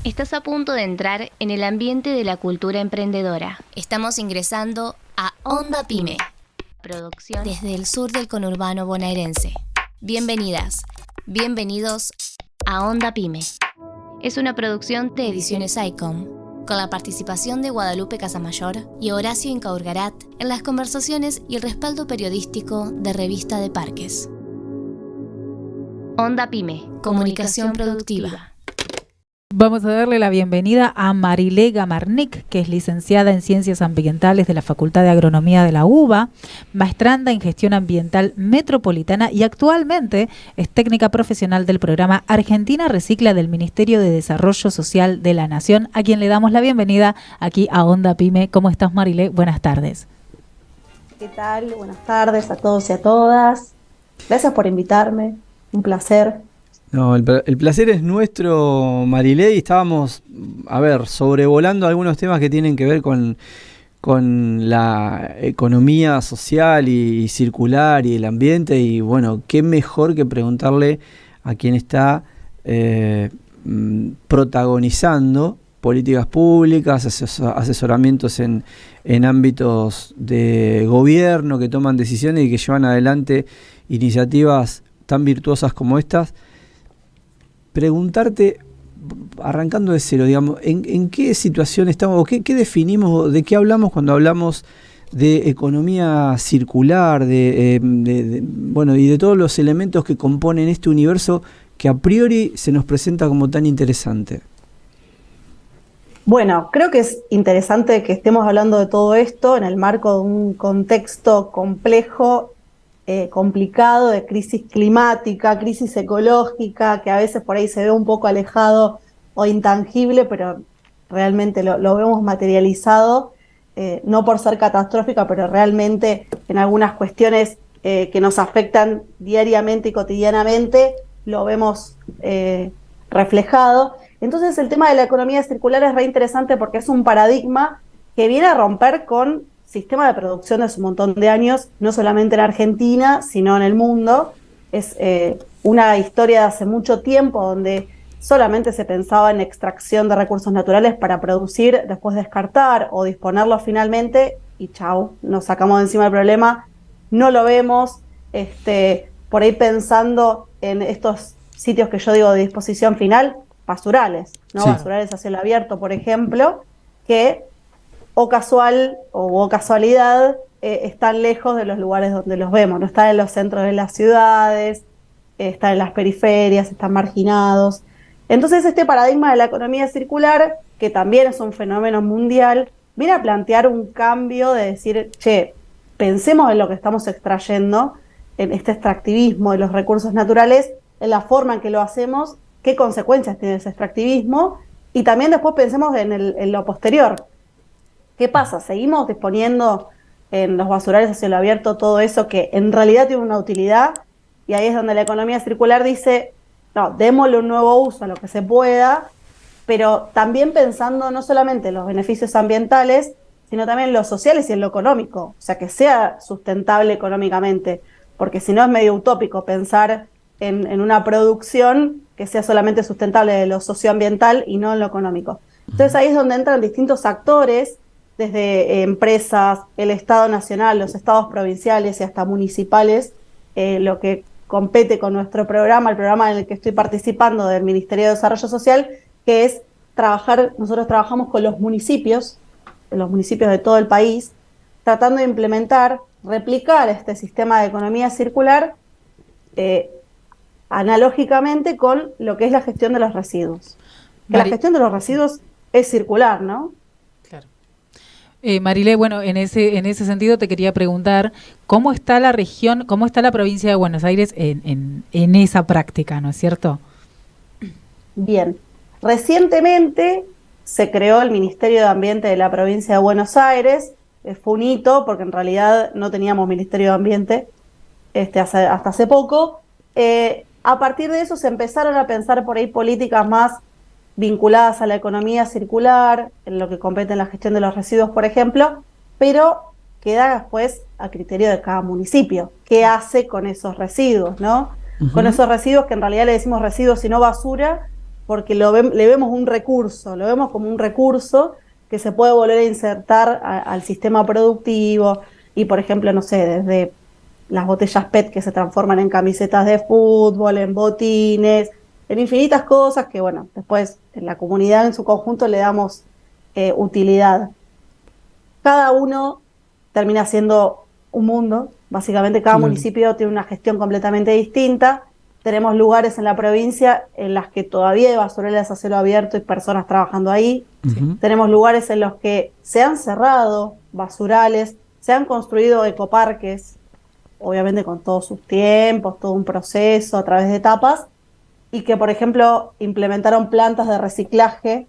Estás a punto de entrar en el ambiente de la cultura emprendedora. Estamos ingresando a Onda Pyme, Producción desde el sur del conurbano bonaerense. Bienvenidas, bienvenidos a Onda Pyme. Es una producción de Ediciones ICOM, con la participación de Guadalupe Casamayor y Horacio Incaurgarat en las conversaciones y el respaldo periodístico de Revista de Parques. Onda Pyme, Comunicación productiva. Vamos a darle la bienvenida a Marilé Gamarnik, que es licenciada en Ciencias Ambientales de la Facultad de Agronomía de la UBA, maestranda en Gestión Ambiental Metropolitana y actualmente es técnica profesional del programa Argentina Recicla del Ministerio de Desarrollo Social de la Nación, a quien le damos la bienvenida aquí a Onda Pyme. ¿Cómo estás, Marilé? Buenas tardes. ¿Qué tal? Buenas tardes a todos y a todas. Gracias por invitarme, un placer. No, el placer es nuestro, Marilé, y estábamos, sobrevolando algunos temas que tienen que ver con la economía social y circular y el ambiente, y bueno, qué mejor que preguntarle a quien está protagonizando políticas públicas, asesoramientos en ámbitos de gobierno que toman decisiones y que llevan adelante iniciativas tan virtuosas como estas. Preguntarte, arrancando de cero, digamos, ¿en qué situación estamos, o qué definimos, de qué hablamos cuando hablamos de economía circular, y de todos los elementos que componen este universo que a priori se nos presenta como tan interesante? Bueno, creo que es interesante que estemos hablando de todo esto en el marco de un contexto complejo, complicado, de crisis climática, crisis ecológica, que a veces por ahí se ve un poco alejado o intangible, pero realmente lo vemos materializado, no por ser catastrófica, pero realmente en algunas cuestiones que nos afectan diariamente y cotidianamente, lo vemos reflejado. Entonces el tema de la economía circular es re interesante porque es un paradigma que viene a romper con sistema de producción de hace un montón de años, no solamente en Argentina, sino en el mundo. Es una historia de hace mucho tiempo donde solamente se pensaba en extracción de recursos naturales para producir, después descartar o disponerlos finalmente y chau, nos sacamos de encima el problema, no lo vemos, por ahí pensando en estos sitios que yo digo de disposición final, basurales, ¿no? Sí. Basurales a cielo abierto, por ejemplo, que o casualidad, están lejos de los lugares donde los vemos, no están en los centros de las ciudades, están en las periferias, están marginados. Entonces este paradigma de la economía circular, que también es un fenómeno mundial, viene a plantear un cambio de decir, pensemos en lo que estamos extrayendo, en este extractivismo de los recursos naturales, en la forma en que lo hacemos, qué consecuencias tiene ese extractivismo, y también después pensemos en lo posterior. ¿Qué pasa? ¿Seguimos disponiendo en los basurales a cielo abierto todo eso que en realidad tiene una utilidad? Y ahí es donde la economía circular dice, no, démosle un nuevo uso a lo que se pueda, pero también pensando no solamente en los beneficios ambientales, sino también en los sociales y en lo económico. O sea, que sea sustentable económicamente, porque si no es medio utópico pensar en una producción que sea solamente sustentable de lo socioambiental y no en lo económico. Entonces ahí es donde entran distintos actores, desde empresas, el Estado nacional, los estados provinciales y hasta municipales, lo que compete con nuestro programa, el programa en el que estoy participando del Ministerio de Desarrollo Social, que es nosotros trabajamos con los municipios de todo el país, tratando de implementar, replicar este sistema de economía circular analógicamente con lo que es la gestión de los residuos. Que la gestión de los residuos es circular, ¿no? Claro. Marilé, bueno, en ese sentido te quería preguntar, ¿cómo está la región, cómo está la provincia de Buenos Aires en esa práctica, ¿no es cierto? Bien, recientemente se creó el Ministerio de Ambiente de la provincia de Buenos Aires, fue un hito porque en realidad no teníamos Ministerio de Ambiente hasta hace poco. A partir de eso se empezaron a pensar por ahí políticas más vinculadas a la economía circular, en lo que compete en la gestión de los residuos, por ejemplo, pero queda después a criterio de cada municipio. ¿Qué hace con esos residuos, no? Uh-huh. Con esos residuos que en realidad le decimos residuos y no basura, porque le vemos un recurso, lo vemos como un recurso que se puede volver a insertar al sistema productivo y, por ejemplo, no sé, desde las botellas PET que se transforman en camisetas de fútbol, en botines, en infinitas cosas que, bueno, después en la comunidad en su conjunto le damos utilidad. Cada uno termina siendo un mundo, básicamente cada municipio tiene una gestión completamente distinta. Tenemos lugares en la provincia en las que todavía hay basurelas a cielo abierto y personas trabajando ahí. Tenemos lugares en los que se han cerrado basurales, se han construido ecoparques, obviamente con todos sus tiempos, todo un proceso a través de etapas, y que, por ejemplo, implementaron plantas de reciclaje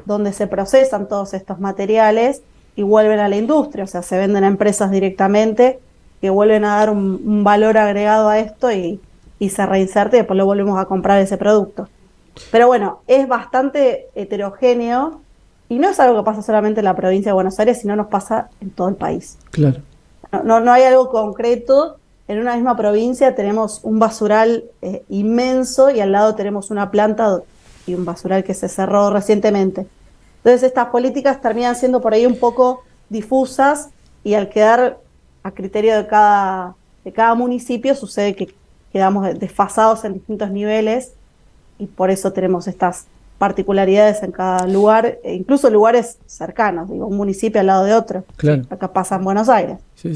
donde se procesan todos estos materiales y vuelven a la industria, o sea, se venden a empresas directamente que vuelven a dar un valor agregado a esto y se reinserta y después lo volvemos a comprar ese producto. Pero bueno, es bastante heterogéneo y no es algo que pasa solamente en la provincia de Buenos Aires, sino nos pasa en todo el país. Claro. No hay algo concreto. En una misma provincia tenemos un basural inmenso y al lado tenemos una planta y un basural que se cerró recientemente. Entonces estas políticas terminan siendo por ahí un poco difusas y al quedar a criterio de cada municipio sucede que quedamos desfasados en distintos niveles y por eso tenemos estas particularidades en cada lugar, incluso lugares cercanos, digo, un municipio al lado de otro. Claro. Acá pasa en Buenos Aires. Sí.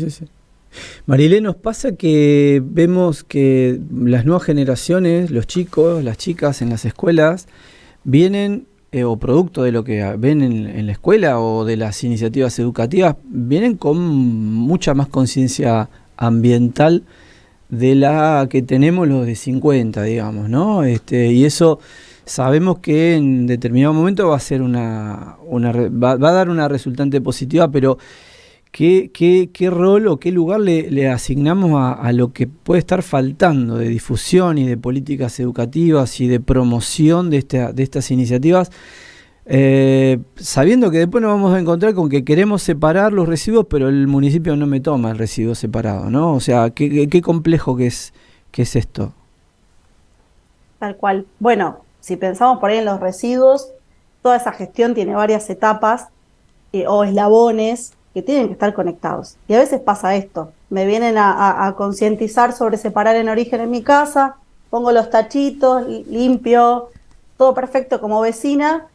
Marilé, nos pasa que vemos que las nuevas generaciones, los chicos, las chicas en las escuelas, vienen, o producto de lo que ven en la escuela o de las iniciativas educativas, vienen con mucha más conciencia ambiental de la que tenemos los de 50, digamos, ¿no? Y eso sabemos que en determinado momento va a ser va a dar una resultante positiva, pero ¿qué rol o qué lugar le asignamos a lo que puede estar faltando de difusión y de políticas educativas y de promoción de estas iniciativas? Sabiendo que después nos vamos a encontrar con que queremos separar los residuos, pero el municipio no me toma el residuo separado, ¿no? O sea, qué complejo que es esto. Tal cual. Bueno, si pensamos por ahí en los residuos, toda esa gestión tiene varias etapas o eslabones que tienen que estar conectados. Y a veces pasa esto, me vienen a concientizar sobre separar en origen en mi casa, pongo los tachitos, limpio, todo perfecto como vecina,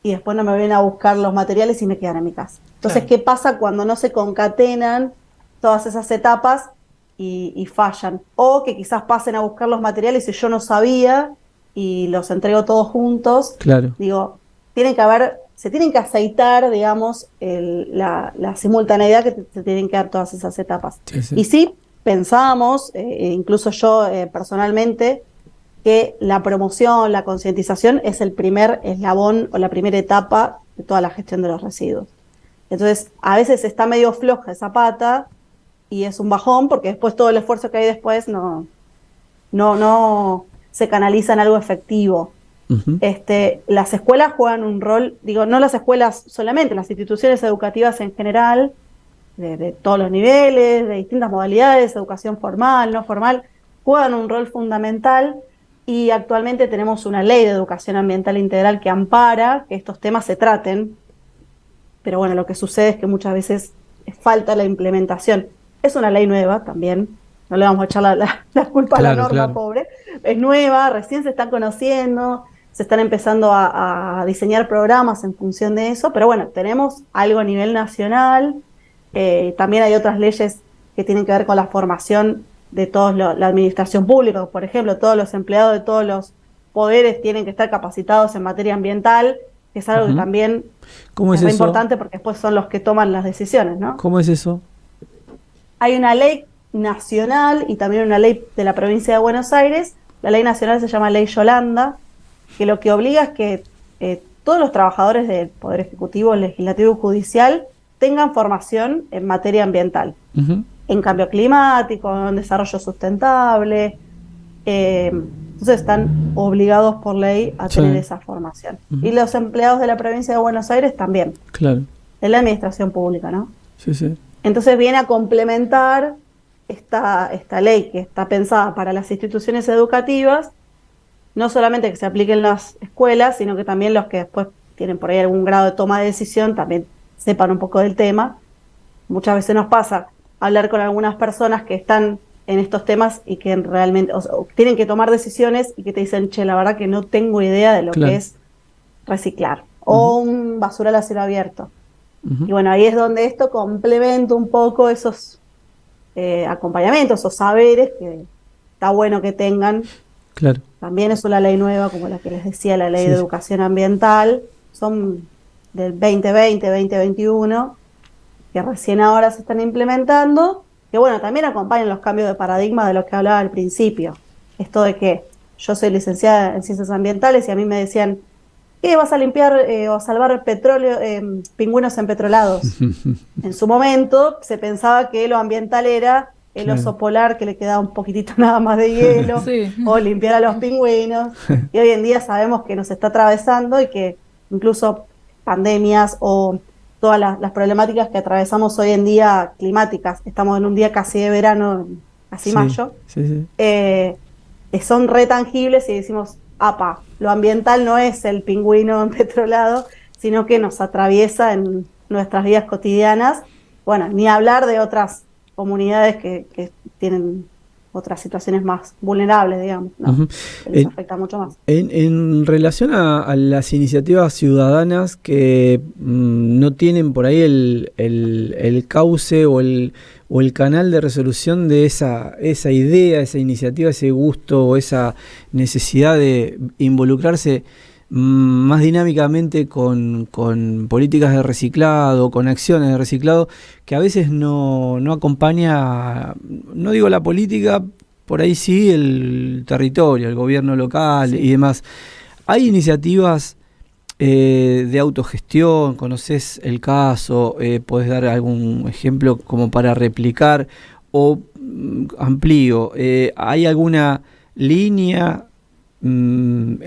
y después no me vienen a buscar los materiales y me quedan en mi casa. Entonces, claro, ¿qué pasa cuando no se concatenan todas esas etapas y fallan? O que quizás pasen a buscar los materiales y yo no sabía y los entrego todos juntos. Claro. Digo, se tienen que aceitar, digamos, la simultaneidad que se tienen que dar todas esas etapas. Sí. Y sí, pensábamos, incluso yo personalmente, que la promoción, la concientización es el primer eslabón o la primera etapa de toda la gestión de los residuos. Entonces, a veces está medio floja esa pata y es un bajón porque después todo el esfuerzo que hay después no se canaliza en algo efectivo. Uh-huh. Las escuelas juegan un rol, digo, no las escuelas solamente, las instituciones educativas en general, de todos los niveles, de distintas modalidades, educación formal, no formal, juegan un rol fundamental. Y actualmente tenemos una ley de educación ambiental integral que ampara que estos temas se traten, pero bueno, lo que sucede es que muchas veces falta la implementación. Es una ley nueva también, no le vamos a echar la culpa a la norma, pobre. Es nueva, recién se están conociendo, se están empezando a diseñar programas en función de eso, pero bueno, tenemos algo a nivel nacional, también hay otras leyes que tienen que ver con la formación de toda la administración pública, por ejemplo, todos los empleados de todos los poderes tienen que estar capacitados en materia ambiental, que es algo que también es muy importante porque después son los que toman las decisiones, ¿no? ¿Cómo es eso? Hay una ley nacional y también una ley de la provincia de Buenos Aires. La ley nacional se llama Ley Yolanda, que lo que obliga es que todos los trabajadores del Poder Ejecutivo, Legislativo y Judicial tengan formación en materia ambiental. Uh-huh. En cambio climático, en desarrollo sustentable, entonces están obligados por ley a tener esa formación. Uh-huh. Y los empleados de la provincia de Buenos Aires también. Claro. En la administración pública, ¿no? Sí, sí. Entonces viene a complementar esta ley que está pensada para las instituciones educativas no solamente que se aplique en las escuelas, sino que también los que después tienen por ahí algún grado de toma de decisión también sepan un poco del tema. Muchas veces nos pasa hablar con algunas personas que están en estos temas y que realmente o tienen que tomar decisiones y que te dicen, che, la verdad que no tengo idea de lo que es reciclar o un basural a cielo abierto. Y bueno, ahí es donde esto complementa un poco esos acompañamientos o saberes que está bueno que tengan. Claro. También es una ley nueva, como la que les decía, la ley de educación ambiental, son del 2020, 2021, que recién ahora se están implementando, que bueno, también acompañan los cambios de paradigma de los que hablaba al principio. Esto de que yo soy licenciada en ciencias ambientales y a mí me decían, ¿qué vas a limpiar o salvar petróleo, pingüinos empetrolados? En su momento se pensaba que lo ambiental era el oso polar que le quedaba un poquitito nada más de hielo, o limpiar a los pingüinos, y hoy en día sabemos que nos está atravesando y que incluso pandemias o todas las problemáticas que atravesamos hoy en día climáticas, estamos en un día casi de verano, casi mayo, son re tangibles y decimos, apa, lo ambiental no es el pingüino empetrolado, sino que nos atraviesa en nuestras vidas cotidianas. Bueno, ni hablar de otras comunidades que tienen otras situaciones más vulnerables, digamos, ¿no? Que les afecta mucho más. En relación a las iniciativas ciudadanas que no tienen por ahí el cauce o el canal de resolución de esa idea, esa iniciativa, ese gusto o esa necesidad de involucrarse más dinámicamente con políticas de reciclado, con acciones de reciclado, que a veces no acompaña, no digo la política, por ahí sí el territorio, el gobierno local y demás. Hay iniciativas de autogestión, ¿conocés el caso? ¿Podés dar algún ejemplo como para replicar? O amplío, ¿hay alguna línea,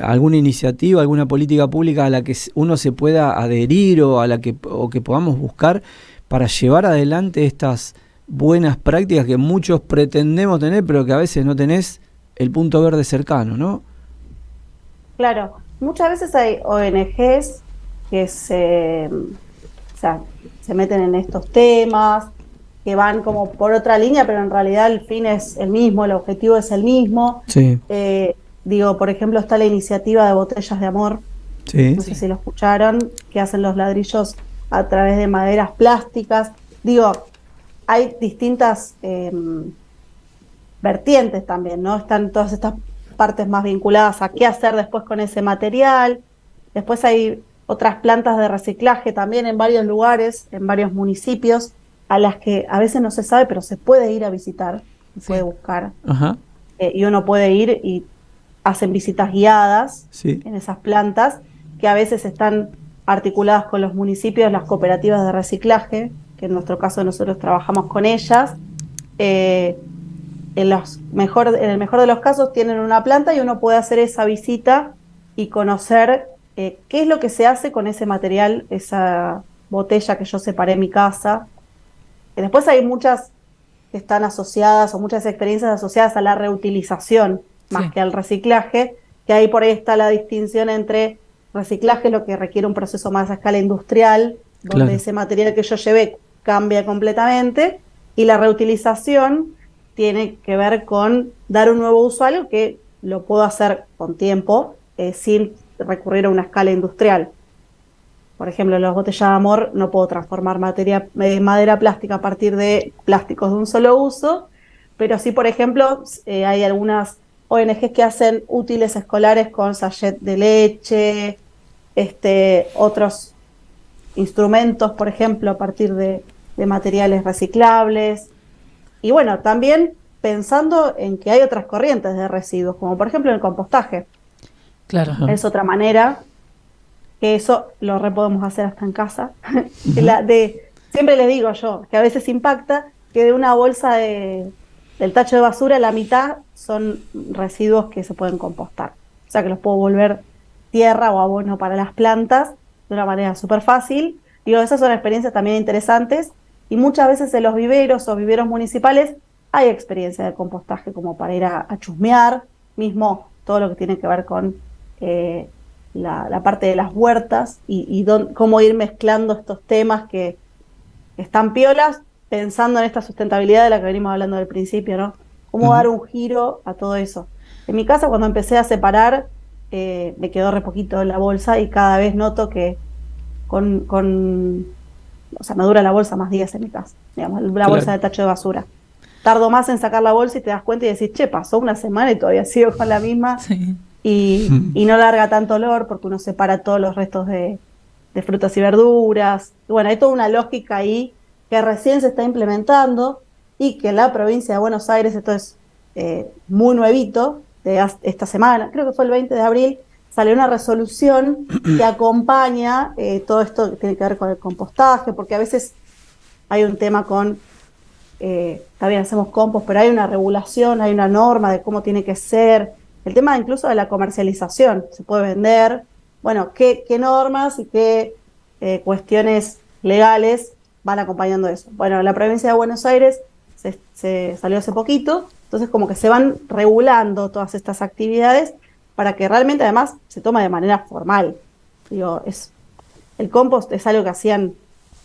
alguna iniciativa, alguna política pública a la que uno se pueda adherir o que podamos buscar para llevar adelante estas buenas prácticas que muchos pretendemos tener, pero que a veces no tenés el punto verde cercano, ¿no? Claro, muchas veces hay ONGs que se meten en estos temas, que van como por otra línea, pero en realidad el fin es el mismo, el objetivo es el mismo. Sí. Digo, por ejemplo, está la iniciativa de Botellas de Amor, no sé si lo escucharon, que hacen los ladrillos a través de maderas plásticas. Digo, hay distintas vertientes también, ¿no? Están todas estas partes más vinculadas a qué hacer después con ese material. Después hay otras plantas de reciclaje también en varios lugares, en varios municipios, a las que a veces no se sabe, pero se puede ir a visitar, se puede buscar. Y uno puede ir y hacen visitas guiadas en esas plantas, que a veces están articuladas con los municipios, las cooperativas de reciclaje, que en nuestro caso nosotros trabajamos con ellas. En el mejor de los casos tienen una planta y uno puede hacer esa visita y conocer qué es lo que se hace con ese material, esa botella que yo separé en mi casa. Después hay muchas que están asociadas o muchas experiencias asociadas a la reutilización más que al reciclaje, que ahí por ahí está la distinción entre reciclaje, lo que requiere un proceso más a escala industrial, donde ese material que yo llevé cambia completamente, y la reutilización tiene que ver con dar un nuevo uso a algo que lo puedo hacer con tiempo, sin recurrir a una escala industrial. Por ejemplo, en las botellas de Amor no puedo transformar madera plástica a partir de plásticos de un solo uso, pero sí, por ejemplo, hay algunas ONGs que hacen útiles escolares con sachet de leche, otros instrumentos, por ejemplo, a partir de materiales reciclables. Y bueno, también pensando en que hay otras corrientes de residuos, como por ejemplo el compostaje. Claro. Es otra manera, que eso lo podemos hacer hasta en casa. Siempre les digo yo, que a veces impacta que de una bolsa del tacho de basura, la mitad son residuos que se pueden compostar. O sea que los puedo volver tierra o abono para las plantas de una manera súper fácil. Digo, esas son experiencias también interesantes y muchas veces en los viveros o viveros municipales hay experiencia de compostaje como para ir a chusmear. Mismo todo lo que tiene que ver con la parte de las huertas y cómo ir mezclando estos temas que están piolas, pensando en esta sustentabilidad de la que venimos hablando al principio, ¿no? Cómo dar un giro a todo eso. En mi casa, cuando empecé a separar, me quedó re poquito en la bolsa y cada vez noto que o sea, me dura la bolsa más días en mi casa, digamos, la bolsa de tacho de basura. Tardo más en sacar la bolsa y te das cuenta y decís, che, pasó una semana y todavía sigo con la misma. Sí. Y no larga tanto olor porque uno separa todos los restos de frutas y verduras. Y bueno, hay toda una lógica ahí que recién se está implementando y que en la provincia de Buenos Aires, esto es muy nuevito, de esta semana, creo que fue el 20 de abril, salió una resolución que acompaña todo esto que tiene que ver con el compostaje, porque a veces hay un tema con, está bien, hacemos compost, pero hay una regulación, hay una norma de cómo tiene que ser, el tema incluso de la comercialización, se puede vender, bueno, qué normas y qué cuestiones legales van acompañando eso. Bueno, la provincia de Buenos Aires se salió hace poquito, entonces como que se van regulando todas estas actividades para que realmente además se tome de manera formal. Digo, el compost es algo que hacían,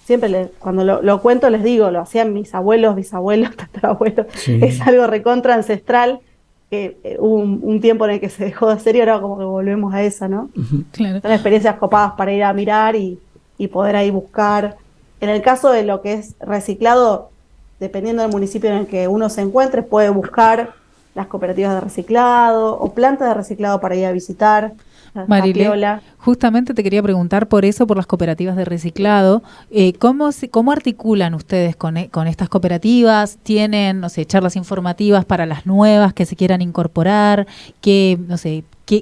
siempre cuando lo cuento les digo, lo hacían mis abuelos, bisabuelos, tatarabuelos, sí. Es algo recontra ancestral, que hubo un tiempo en el que se dejó de hacer y ahora como que volvemos a esa, ¿no? Claro. Son experiencias copadas para ir a mirar y poder ahí buscar. En el caso de lo que es reciclado, dependiendo del municipio en el que uno se encuentre, puede buscar las cooperativas de reciclado o plantas de reciclado para ir a visitar. Marilé, justamente te quería preguntar por eso, por las cooperativas de reciclado. ¿Cómo articulan ustedes con estas cooperativas? ¿Tienen, no sé, charlas informativas para las nuevas que se quieran incorporar?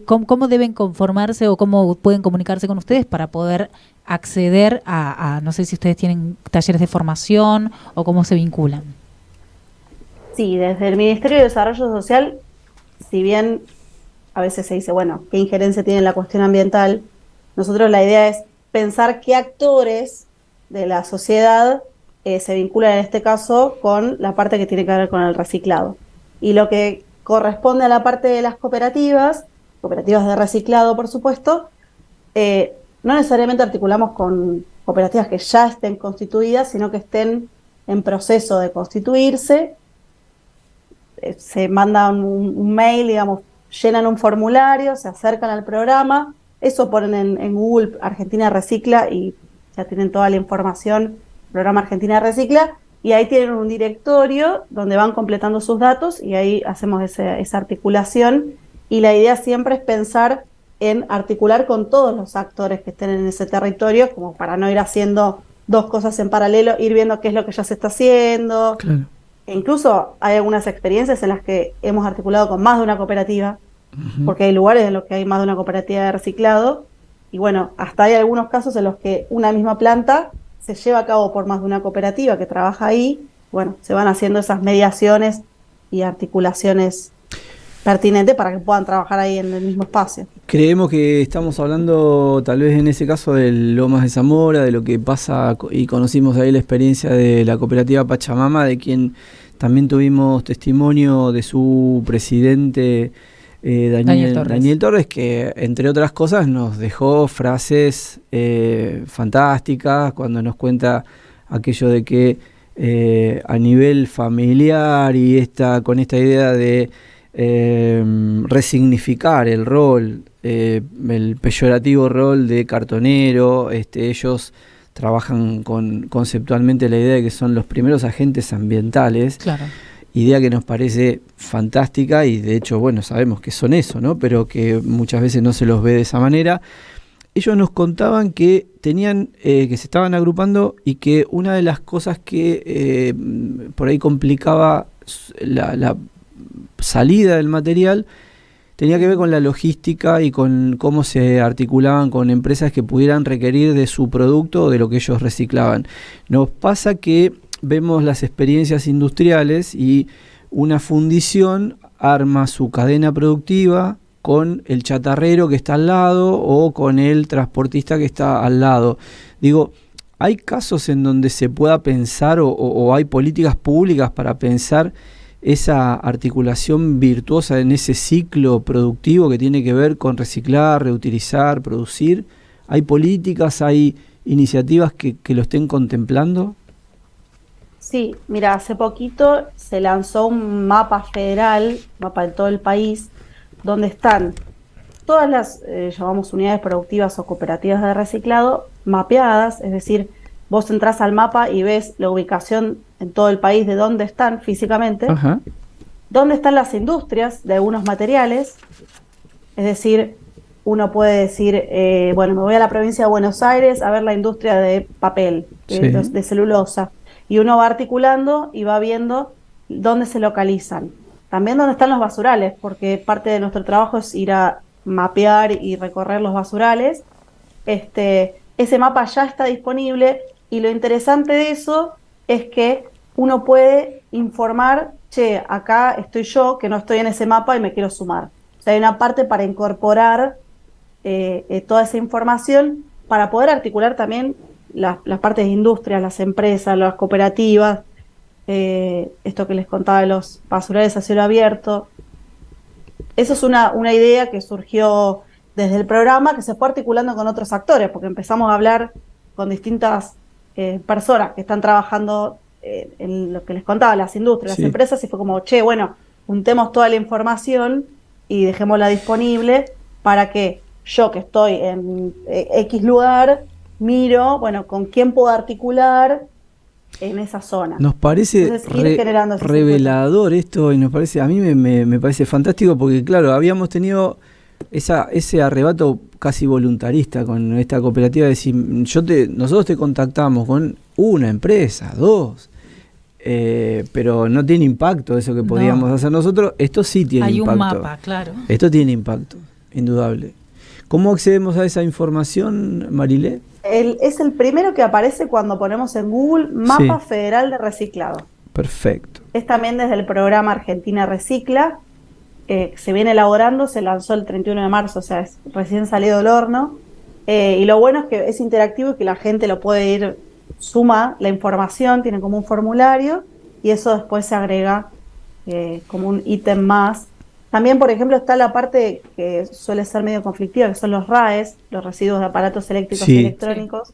¿Cómo deben conformarse o cómo pueden comunicarse con ustedes para poder acceder a no sé si ustedes tienen talleres de formación o cómo se vinculan? Sí, desde el Ministerio de Desarrollo Social, si bien a veces se dice, bueno, ¿qué injerencia tiene la cuestión ambiental? Nosotros la idea es pensar qué actores de la sociedad se vinculan en este caso con la parte que tiene que ver con el reciclado. Y lo que corresponde a la parte de las cooperativas de reciclado, por supuesto, no necesariamente articulamos con cooperativas que ya estén constituidas, sino que estén en proceso de constituirse. Se manda un mail, digamos, llenan un formulario, se acercan al programa, eso ponen en Google Argentina Recicla y ya tienen toda la información, programa Argentina Recicla, y ahí tienen un directorio donde van completando sus datos y ahí hacemos esa articulación, y la idea siempre es pensar en articular con todos los actores que estén en ese territorio, como para no ir haciendo dos cosas en paralelo, ir viendo qué es lo que ya se está haciendo. Claro. E incluso hay algunas experiencias en las que hemos articulado con más de una cooperativa, porque hay lugares en los que hay más de una cooperativa de reciclado, y bueno, hasta hay algunos casos en los que una misma planta se lleva a cabo por más de una cooperativa que trabaja ahí, bueno, se van haciendo esas mediaciones y articulaciones pertinentes para que puedan trabajar ahí en el mismo espacio. Creemos que estamos hablando tal vez en ese caso de Lomas de Zamora, de lo que pasa, y conocimos ahí la experiencia de la cooperativa Pachamama, de quien también tuvimos testimonio de su presidente Daniel Torres, que entre otras cosas nos dejó frases fantásticas cuando nos cuenta aquello de que a nivel familiar y con esta idea de resignificar el rol, el peyorativo rol de cartonero, ellos trabajan conceptualmente la idea de que son los primeros agentes ambientales. Claro. Idea que nos parece fantástica y de hecho, bueno, sabemos que son eso, ¿no? Pero que muchas veces no se los ve de esa manera. Ellos nos contaban que tenían, que se estaban agrupando y que una de las cosas que por ahí complicaba la salida del material tenía que ver con la logística y con cómo se articulaban con empresas que pudieran requerir de su producto o de lo que ellos reciclaban. Nos pasa que vemos las experiencias industriales y una fundición arma su cadena productiva con el chatarrero que está al lado o con el transportista que está al lado. Digo, ¿hay casos en donde se pueda pensar o hay políticas públicas para pensar esa articulación virtuosa en ese ciclo productivo que tiene que ver con reciclar, reutilizar, producir? ¿Hay políticas, hay iniciativas que lo estén contemplando? Sí, mira, hace poquito se lanzó un mapa federal, mapa de todo el país, donde están todas las, llamamos unidades productivas o cooperativas de reciclado, mapeadas, es decir, vos entrás al mapa y ves la ubicación en todo el país de dónde están físicamente, Ajá. dónde están las industrias de algunos materiales, es decir, uno puede decir, bueno, me voy a la provincia de Buenos Aires a ver la industria de papel, Sí. de celulosa, y uno va articulando y va viendo dónde se localizan. También dónde están los basurales, porque parte de nuestro trabajo es ir a mapear y recorrer los basurales. Ese mapa ya está disponible y lo interesante de eso es que uno puede informar, che, acá estoy yo, que no estoy en ese mapa y me quiero sumar. O sea, hay una parte para incorporar toda esa información para poder articular también las partes de industria, las empresas, las cooperativas, esto que les contaba de los basurales a cielo abierto. Eso es una idea que surgió desde el programa, que se fue articulando con otros actores, porque empezamos a hablar con distintas personas que están trabajando en lo que les contaba, las industrias, Sí. las empresas, y fue como, che, bueno, juntemos toda la información y dejémosla disponible para que yo, que estoy en X lugar, miro, bueno, con quién puedo articular en esa zona. Nos parece Entonces, ir generando ese revelador esto, y nos parece, a mí me parece fantástico, porque claro, habíamos tenido ese arrebato casi voluntarista con esta cooperativa de decir, nosotros te contactamos con una empresa, dos, pero no tiene impacto eso que podíamos hacer nosotros. Esto sí tiene Hay impacto. un mapa, claro. Esto tiene impacto, indudable. ¿Cómo accedemos a esa información, Marilé? Es el primero que aparece cuando ponemos en Google Mapa Sí. Federal de Reciclado. Perfecto. Es también desde el programa Argentina Recicla, se viene elaborando, se lanzó el 31 de marzo, o sea, es recién salido del horno. Y lo bueno es que es interactivo y que la gente lo puede ir, suma la información, tiene como un formulario, y eso después se agrega como un ítem más. También, por ejemplo, está la parte que suele ser medio conflictiva, que son los RAEs, los residuos de aparatos eléctricos Sí. y electrónicos.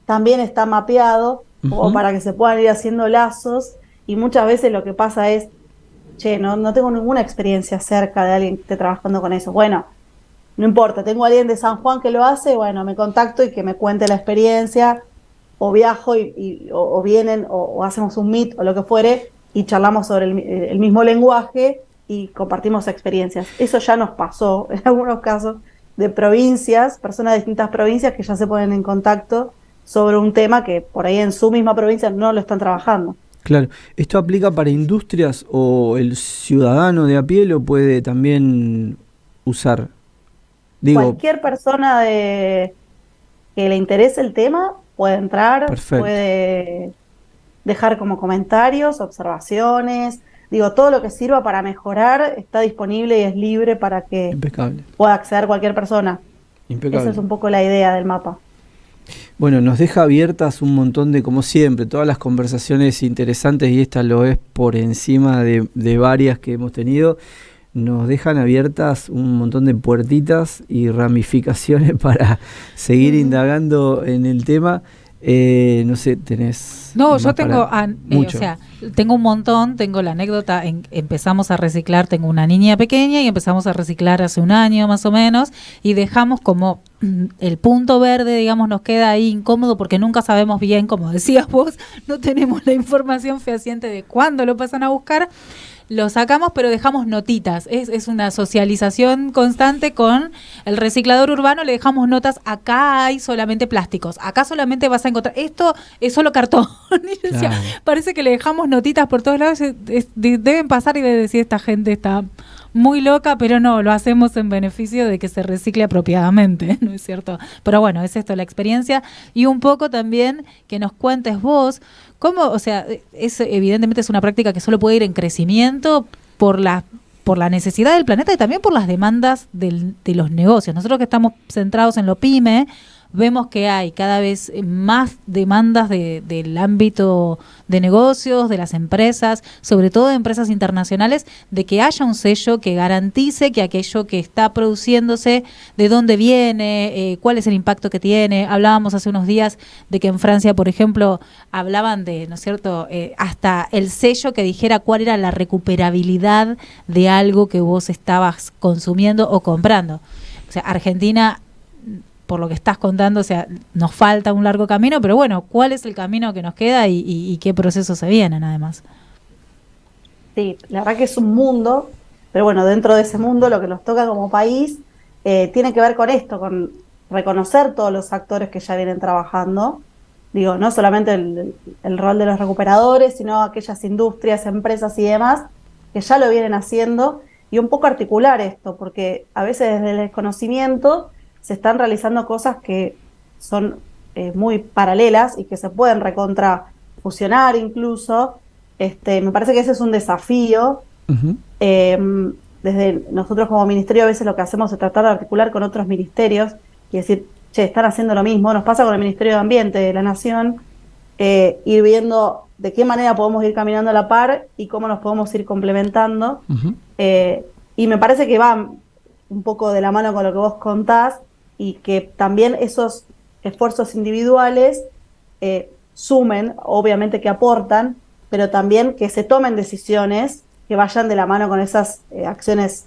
También está mapeado, como Ujú. para que se puedan ir haciendo lazos, y muchas veces lo que pasa es, che, no tengo ninguna experiencia cerca de alguien que esté trabajando con eso. Bueno, no importa, tengo a alguien de San Juan que lo hace, bueno, me contacto y que me cuente la experiencia, o viajo o vienen, o hacemos un meet o lo que fuere, y charlamos sobre el mismo lenguaje y compartimos experiencias. Eso ya nos pasó en algunos casos de provincias, personas de distintas provincias que ya se ponen en contacto sobre un tema que por ahí en su misma provincia no lo están trabajando. Claro. ¿Esto aplica para industrias o el ciudadano de a pie lo puede también usar? Digo, Cualquier persona que le interese el tema puede entrar, Perfecto. puede dejar como comentarios, observaciones. Digo, todo lo que sirva para mejorar está disponible y es libre para que impecable. pueda acceder cualquier persona. Impecable. Esa es un poco la idea del mapa. Bueno, nos deja abiertas un montón de, como siempre, todas las conversaciones interesantes, y esta lo es por encima de varias que hemos tenido. Nos dejan abiertas un montón de puertitas y ramificaciones para seguir indagando en el tema. No sé, tenés... No, más yo tengo, mucho. o sea, tengo un montón, tengo la anécdota, empezamos a reciclar, tengo una niña pequeña y empezamos a reciclar hace un año más o menos, y dejamos como el punto verde, digamos, nos queda ahí incómodo porque nunca sabemos bien, como decías vos, no tenemos la información fehaciente de cuándo lo pasan a buscar. Lo sacamos, pero dejamos notitas. Es una socialización constante con el reciclador urbano. Le dejamos notas. Acá hay solamente plásticos. Acá solamente vas a encontrar. Esto es solo cartón. Y yo decía, Claro. parece que le dejamos notitas por todos lados. Deben pasar y de decir, esta gente está muy loca, pero no, lo hacemos en beneficio de que se recicle apropiadamente, ¿no es cierto? Pero bueno, es esto la experiencia. Y un poco también que nos cuentes vos cómo, o sea, evidentemente es una práctica que solo puede ir en crecimiento por la necesidad del planeta y también por las demandas de los negocios. Nosotros que estamos centrados en lo pyme, vemos que hay cada vez más demandas del ámbito de negocios, de las empresas, sobre todo de empresas internacionales, de que haya un sello que garantice que aquello que está produciéndose, de dónde viene, cuál es el impacto que tiene. Hablábamos hace unos días de que en Francia, por ejemplo, hablaban de, ¿no es cierto?, hasta el sello que dijera cuál era la recuperabilidad de algo que vos estabas consumiendo o comprando. O sea, Argentina, por lo que estás contando, o sea, nos falta un largo camino, pero bueno, ¿cuál es el camino que nos queda y qué procesos se vienen además? Sí, la verdad que es un mundo, pero bueno, dentro de ese mundo lo que nos toca como país tiene que ver con esto, con reconocer todos los actores que ya vienen trabajando. Digo, no solamente el rol de los recuperadores, sino aquellas industrias, empresas y demás que ya lo vienen haciendo, y un poco articular esto, porque a veces desde el desconocimiento se están realizando cosas que son muy paralelas y que se pueden recontrafusionar incluso. Me parece que ese es un desafío. Ujú. Desde nosotros como ministerio a veces lo que hacemos es tratar de articular con otros ministerios y decir, che, están haciendo lo mismo. Nos pasa con el Ministerio de Ambiente de la Nación, ir viendo de qué manera podemos ir caminando a la par y cómo nos podemos ir complementando. Ujú. Y me parece que va un poco de la mano con lo que vos contás, y que también esos esfuerzos individuales sumen, obviamente que aportan, pero también que se tomen decisiones que vayan de la mano con esas acciones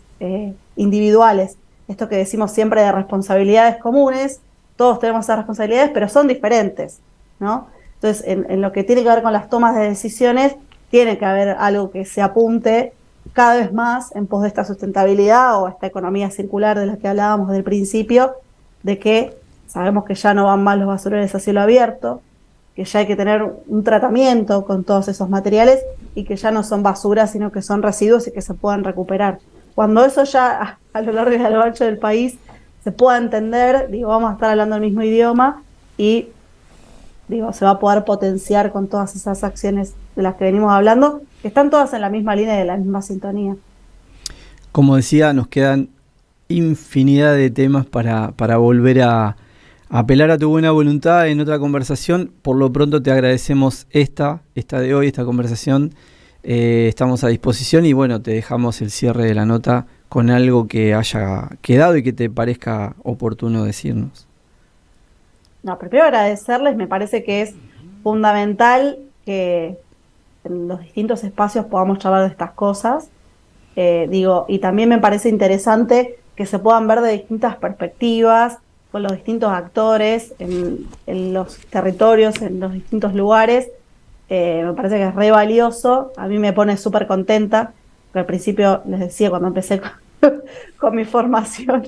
individuales. Esto que decimos siempre de responsabilidades comunes, todos tenemos esas responsabilidades, pero son diferentes, ¿no? Entonces, en lo que tiene que ver con las tomas de decisiones, tiene que haber algo que se apunte cada vez más en pos de esta sustentabilidad o esta economía circular de la que hablábamos del principio, de que sabemos que ya no van más los basureros a cielo abierto, que ya hay que tener un tratamiento con todos esos materiales y que ya no son basura, sino que son residuos y que se puedan recuperar. Cuando eso ya a lo largo y a lo ancho del país se pueda entender, digo, vamos a estar hablando el mismo idioma y digo, se va a poder potenciar con todas esas acciones de las que venimos hablando, que están todas en la misma línea y de la misma sintonía. Como decía, nos quedan infinidad de temas para volver a apelar a tu buena voluntad en otra conversación. Por lo pronto te agradecemos esta de hoy, esta conversación. Estamos a disposición y bueno, te dejamos el cierre de la nota con algo que haya quedado y que te parezca oportuno decirnos. No, primero agradecerles, me parece que es fundamental que en los distintos espacios podamos charlar de estas cosas. Y también me parece interesante que se puedan ver de distintas perspectivas, con los distintos actores, en los territorios, en los distintos lugares. Me parece que es re valioso. A mí me pone súper contenta, porque al principio, les decía, cuando empecé con mi formación,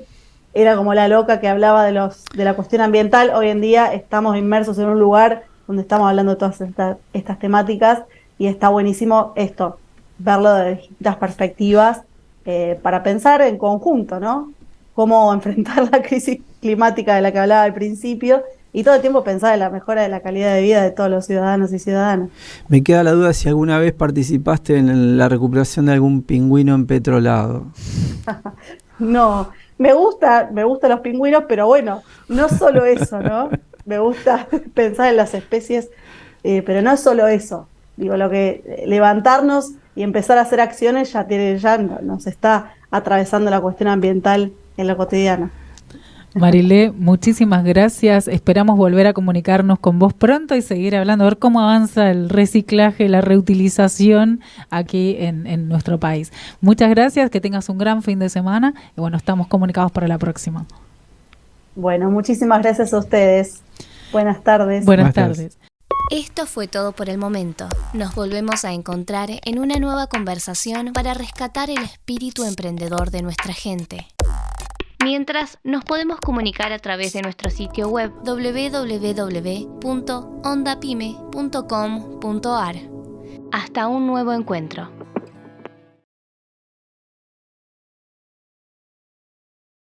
era como la loca que hablaba de la cuestión ambiental. Hoy en día estamos inmersos en un lugar donde estamos hablando de todas estas temáticas, y está buenísimo esto, verlo de distintas perspectivas, para pensar en conjunto, ¿no? Cómo enfrentar la crisis climática de la que hablaba al principio, y todo el tiempo pensar en la mejora de la calidad de vida de todos los ciudadanos y ciudadanas. Me queda la duda si alguna vez participaste en la recuperación de algún pingüino empetrolado. No, me gustan los pingüinos, pero bueno, no solo eso, ¿no? Me gusta pensar en las especies, pero no es solo eso. Digo, lo que levantarnos y empezar a hacer acciones ya nos está atravesando la cuestión ambiental en lo cotidiano. Marilé, muchísimas gracias. Esperamos volver a comunicarnos con vos pronto y seguir hablando, a ver cómo avanza el reciclaje, la reutilización aquí en nuestro país. Muchas gracias, que tengas un gran fin de semana y bueno, estamos comunicados para la próxima. Bueno, muchísimas gracias a ustedes. Buenas tardes. Buenas tardes. Esto fue todo por el momento. Nos volvemos a encontrar en una nueva conversación para rescatar el espíritu emprendedor de nuestra gente. Mientras, nos podemos comunicar a través de nuestro sitio web www.ondapyme.com.ar. Hasta un nuevo encuentro.